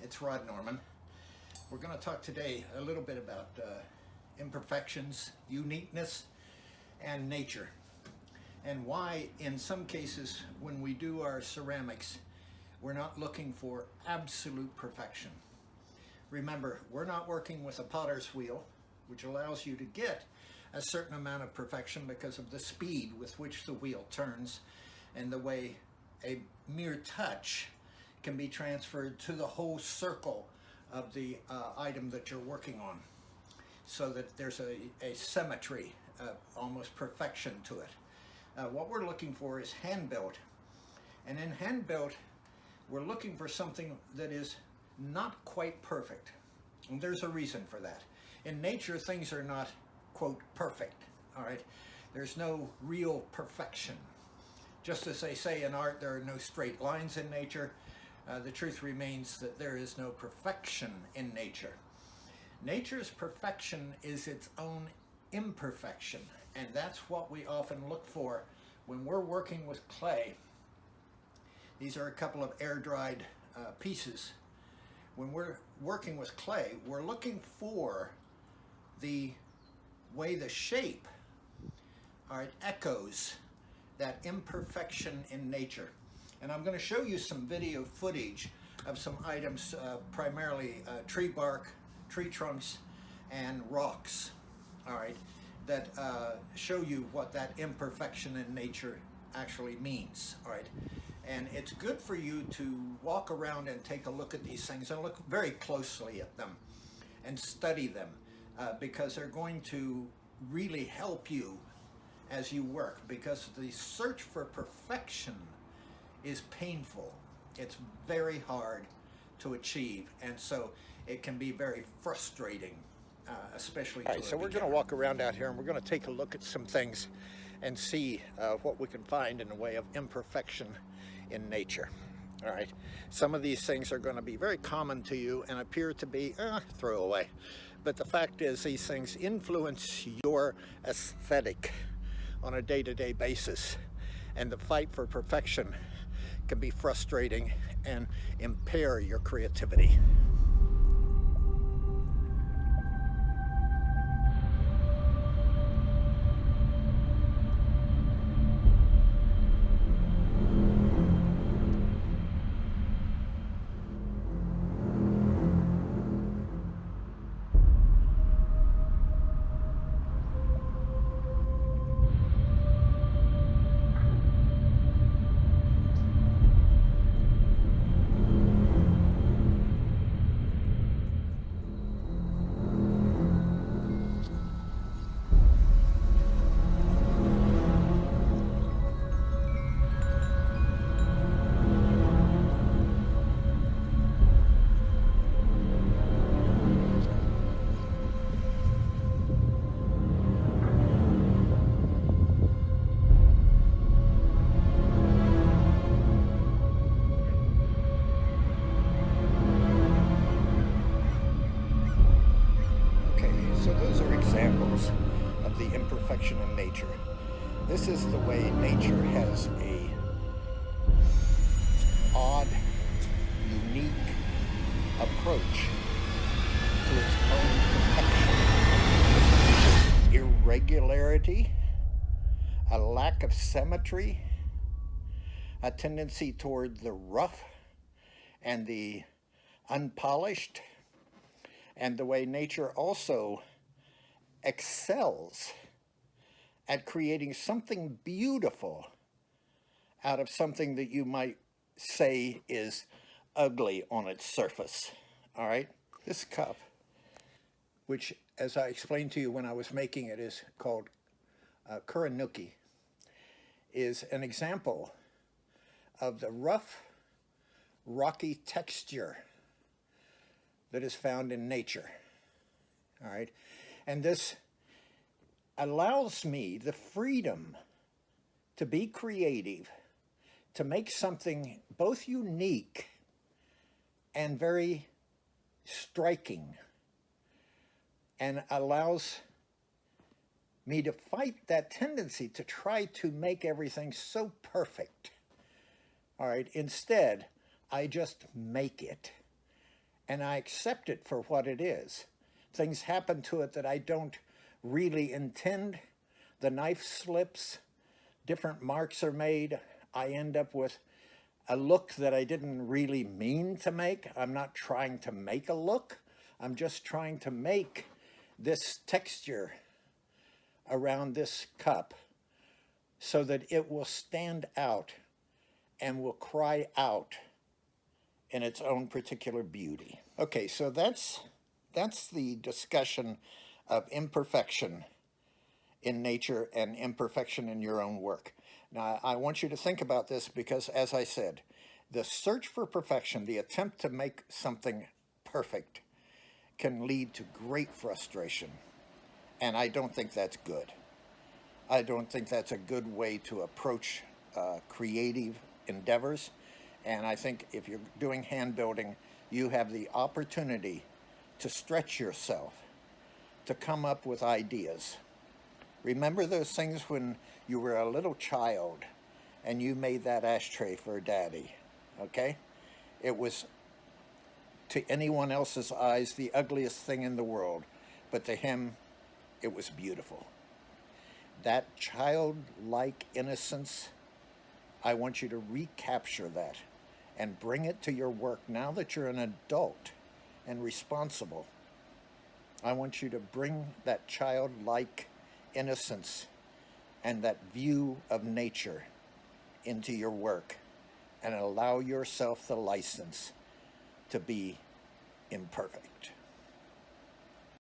It's Rod Norman. We're going to talk today a little bit about imperfections, uniqueness, and nature, and why in some cases when we do our ceramics we're not looking for absolute perfection. Remember, we're not working with a potter's wheel, which allows you to get a certain amount of perfection because of the speed with which the wheel turns and the way a mere touch can be transferred to the whole circle of the item that you're working on, so that there's a symmetry, almost perfection to it. What we're looking for is hand-built, and in hand-built we're looking for something that is not quite perfect, and there's a reason for that. In nature, things are not, quote, perfect, all right? There's no real perfection. Just as they say in art, there are no straight lines in nature, the truth remains that there is no perfection in nature. Nature's perfection is its own imperfection, and that's what we often look for when we're working with clay. These are a couple of air-dried pieces. When we're working with clay, we're looking for the way the shape, all right, echoes that imperfection in nature. And I'm going to show you some video footage of some items, primarily tree bark, tree trunks, and rocks, all right, that show you what that imperfection in nature actually means, all right. And it's good for you to walk around and take a look at these things and look very closely at them and study them, because they're going to really help you as you work, because the search for perfection is painful. It's very hard to achieve, and so it can be very frustrating, especially to a beginner. So we're going to walk around out here and we're going to take a look at some things and see what we can find in the way of imperfection in nature. All right, some of these things are going to be very common to you and appear to be throwaway, but the fact is these things influence your aesthetic on a day-to-day basis, and the fight for perfection can be frustrating and impair your creativity. Examples of the imperfection in nature. This is the way nature has a odd, unique approach to its own perfection. Irregularity, a lack of symmetry, a tendency toward the rough and the unpolished, and the way nature also excels at creating something beautiful out of something that you might say is ugly on its surface. All right, this cup, which as I explained to you when I was making it is called Kuranuki, is an example of the rough, rocky texture that is found in nature. All right, and this allows me the freedom to be creative, to make something both unique and very striking, and allows me to fight that tendency to try to make everything so perfect. All right, instead, I just make it. and I accept it for what it is. Things happen to it that I don't really intend. The knife slips, different marks are made. I end up with a look that I didn't really mean to make. I'm not trying to make a look. I'm just trying to make this texture around this cup so that it will stand out and will cry out in its own particular beauty. Okay, so that's the discussion of imperfection in nature and imperfection in your own work. Now, I want you to think about this because, as I said, the search for perfection, the attempt to make something perfect, can lead to great frustration. And I don't think that's good. I don't think that's a good way to approach creative endeavors. And I think if you're doing hand building, you have the opportunity to stretch yourself, to come up with ideas. Remember those things when you were a little child and you made that ashtray for Daddy, okay? It was, to anyone else's eyes, the ugliest thing in the world, but to him, it was beautiful. That childlike innocence, I want you to recapture that and bring it to your work now that you're an adult and responsible. I want you to bring that childlike innocence and that view of nature into your work and allow yourself the license to be imperfect.